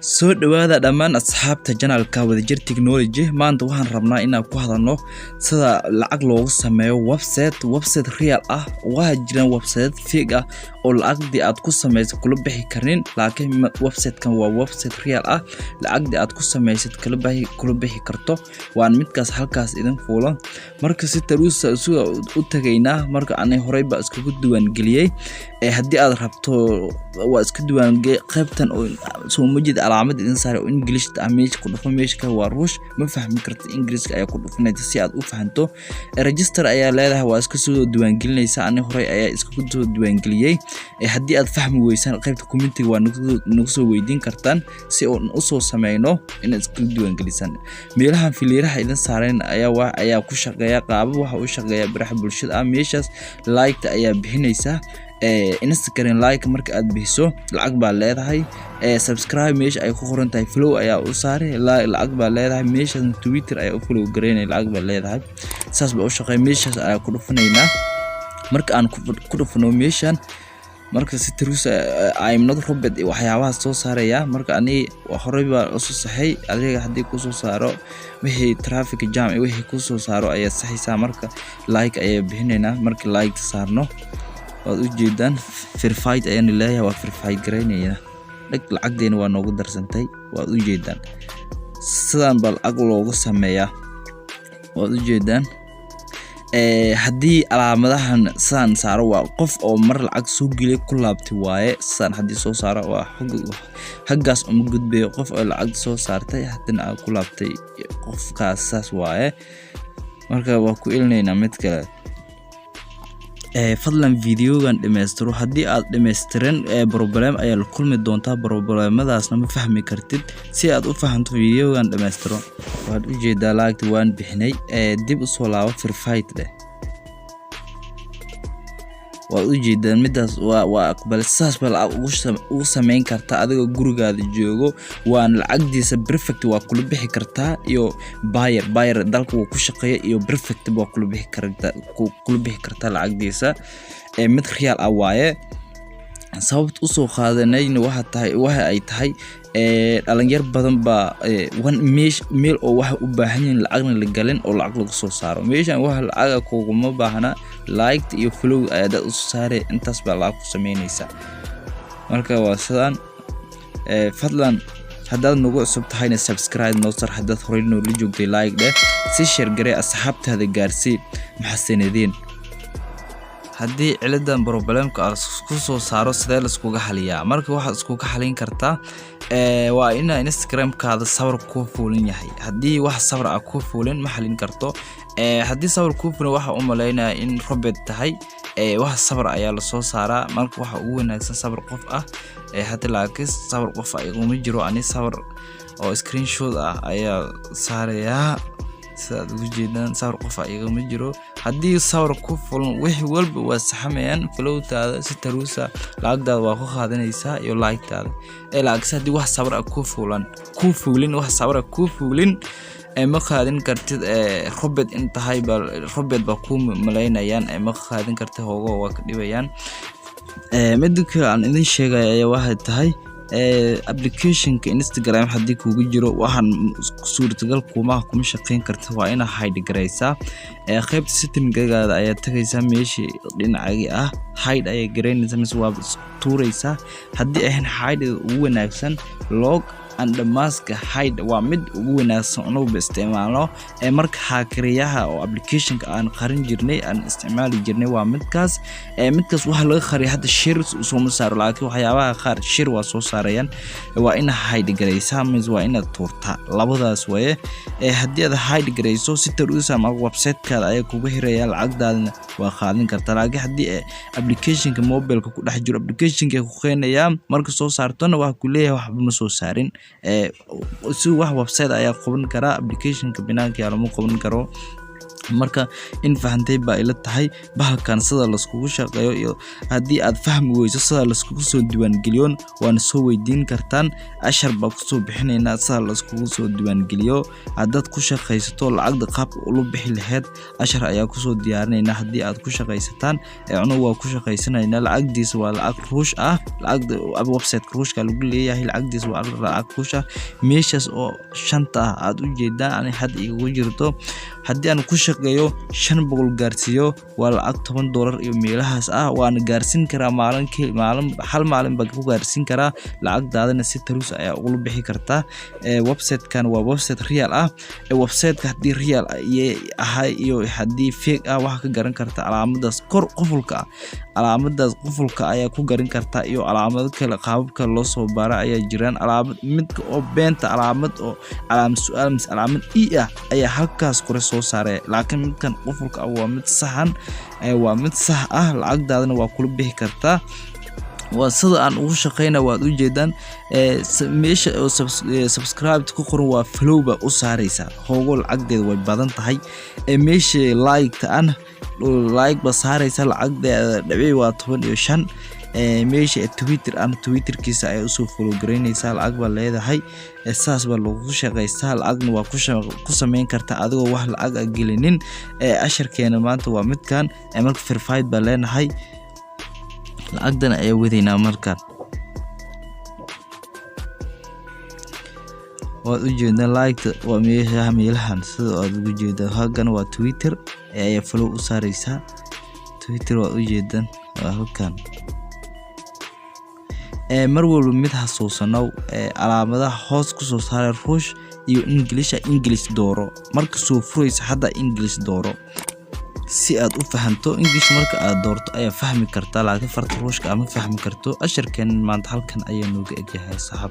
soo dhawaada dhammaan asxaabta channelka Wadajir Technology maanta waxaan rabnaa inaan ku hadalno sida lacag loogu sameeyo website real ah waxa jiraan website fake ah oo lacagdi aad ku sameysid kula bixi karin laakiin website-kan waa website real ah lacagdi aad ku sameysid kula bixi karto waan midkaas halkaas idin fuulan marka si taruusa u tagaynaa marka aan horeyba isku duwan galiyay haddii aad rabto waa isku duwan qaybtan oo soo mujid calaamad idin saaray oo English damage ku dhufan meeshka waa ruush ma fahmi karto Ingiriiska ayaa ku dhufanaysa si aad u fahanto register ayaa leedahay waa isku soo duwan galinaysa aan horey ayaa isku soo duwan galiyay haddii aad fahmi weysaan qaybta community waa nagu soo weydiin kartaan si oo u soo sameeyno in isku duwan galisan meelahan fileeraha idin saareen ayaa ku shaqeeya qaab waxa uu shaqeeya baraha bulshada meeshaas like ayaa bixinaysa Instagram like marka aad bixiso lacag baa leedahay subscribe meesha ay ku qoran tahay follow ayaa u saaray lacag baa leedahay meesha Twitter ayaa u follow gareynay lacag baa leedahay saas baa u shaqeey meeshaas ayaa ku dhufanayna marka aan ku dhufano meeshan marka si taruus I'm not robot waxyaabaha soo saaraya marka ani horey baa u soo saxay adiga hadii ku soo saaro wixii traffic jam wixii ku soo saaro ayaa saxaysa marka like ayaa bixinayna marka like saarno waad u jeedaan verified ayaan leeyahay waa verified gareynayna lacagdeena waa noogu darsantay waad u jeedaan sidaan bal lacag loogu sameeyaa waad u jeedaan haddii calaamadahan saan saaro waa qof oo mar lacag soo geliyo ku laabtay waaye saan hadii soo saaro waa haggaas uma gudbay qof oo lacag soo saartay hadana ku laabtay qofkaas saas waaye marka waa ku ilnayna mid kale fadlan videogan dhameystiro hadii aad dhameystiran problem ayaa la kulmi doontaa problemadaasna ma fahmi kartid si aad u fahanto videogan dhameystiro waad u jeedaa like waan bixinay dib u soo laabo verified leh waad u jeedaan midaas waa aqbal saas bal ugu sameyn kartaa adiga gurigaada joogo waan lacagdiisa perfect waa kula bixi kartaa iyo buyer dalka uu ku shaqeeyo iyo perfect waa kula bixi kartaa lacagdiisa mid real ah waaye sababta u soo qaadanayna waxa ay tahay dhalinyar badan ba meel oo waxa u baahan yihiin lacagna la galin oo lacag lagu soo saaro meeshan waxa lacag kuma baahna like iyo follow aad u saaray intaas baa lacag ku sameynaysa marka waa sidaan fadlan haddaad nagu cusub tahayna subscribe noo sar haddaad horey noo la joogtay like dheh si share garee asxaabtaada gaarsii maxasanadeen haddii ciladan problemka aad ku soo saaro sidee la isku xaliyaa marka waxa isku xalin kartaa waa in Instagram-kaada sawir ku fuulan yahay haddii wax sawir ah ku fuulan ma xalin karto haddii sawir ku fuulan waxa u maleynaa in robot tahay wax sawir ayaa la soo saaraa marka waxa ugu wanaagsan sawir qof ah hadda laakiin sawir qof ay uma jiro ani sawir oo screenshot ah ayaa saaraya saad ugu jeedaan sawir qof ay uma jiro haddii sawir ku fuulan wixii walba waa saxamayaan followtaada si taruusa lacagdaada waa ku qaadanaysaa iyo like-taada laakiin haddii wax sawir ah ku fuulin wax sawir ah ku fuulin ma qaadin kartid robot intahay robot ba ku maleynayaan ma qaadin kartid hoogo waa ka dhibayaan midka aan idin sheegay waxa tahay application-ka Instagram hadii kugu jiro waxaan suurtagal kuma shaqeyn karto waa ina hide gareysaa qaybta setting-gaaga ayaa tagaysaa meeshii dhinacagi ah hide ayaa gareynaysaa mise waa tuuraysaa hadii ay hide ugu wanaagsan log and mask hide waa mid ugu wanaagsan oo isticmaalno marka hackerayaha oo application-ka aan qarin jirnay aan isticmaali jirnay waa midkaas waxa laga qariyo hadda share soo saaro laakiin waxyaabaha qaar share waa soo saarayaan waa in hide gareysaa mise waa in tuurta labadaas way hadii aad hide gareyso si taruusa ama website-kaada ay kugu hiraya lacagdaadna waa qaadan kartaa laakiin hadii application-ka mobile-ka ku dhex jiro application-ka ku qeynaya marka soo saartona waxa ku leeyahay waxba ma soo saarin si wax website ayaa qaban kara application-ka binaanka lama qaban karo marka in fahantay baa ila tahay bahalkan sida la iskugu shaqeeyo iyo haddii aad fahmi weyso sida la iskugu soo diiwaangeliyo waana soo weydiin kartaan ashar baa ku soo bixinaynaa sida la iskugu soo diiwaangeliyo haddaad ku shaqaysato lacagda qaabka ula bixi lahayd ashar ayaa ku soo diyaarinaynaa haddii aad ku shaqaysataan cunug waa ku shaqaysanaynaa lacagdiisa waa lacag ruush ah lacagda website ruushka lagu leeyahay lacagdiisa waa lacag ruush ah meeshaas oo shanta aad u jeedaan ani had igu jirto haddii aan ku shaqeeyo 500 gaarsiyo waa lacag $10 iyo meelahaas ah waan gaarsin karaa hal maalin baa ku gaarsin karaa lacagdaadana si tarus ayaa ugu bixi kartaa website-kan waa website real ah website-ka haddii real ahay iyo haddii fake ah waxa ka garan kartaa calaamadaas kor qufulka calaamadaas qufulka ayaa ku garan kartaa iyo calaamado kale qaababka loo soo baara ayaa jiraan calaamad midka oo beenta calaamad oo calaamad su'aal mis calaamad ah ayaa halkaas kore soo saaray laakiin midkan qufulka waa mid saxan waa mid sax ah lacagdaadana waa kula bixi kartaa waa sida aan ugu shaqeynaa waad u jeedaan meesha oo subscribe ku qoran waa follow ba u saaraysa hoogo lacagdeeda way badan tahay meesha like aan like ba saaraysa lacagdeeda dhibic waa 15 meesha Twitter aan Twitterkiisa ay soo follow gareynaysa lacag baa leedahay saas baa lagu shaqeystaa lacagna waa ku sameyn kartaa adigoo wax lacag gelinin asharkeena maanta waa midkan marka verified baa leenahay lacagdan ay wadaynaa markaan waad u jeedaa like waa meelahan sida aad ugu jeedaa halkan waa Twitter ay follow u saaraysa Twitter waa u jeedaan halkan mar walba mid xasuusanow calaamadaha hoos ku soo saaray ruush iyo English dooro marka soo furaysa hadda English dooro si aad u fahanto English marka aad doorto ayaa fahmi kartaa laakiin farta ruushka ama fahmi karto asharkeen maanta halkan ayaa nooga egyahay saaxiib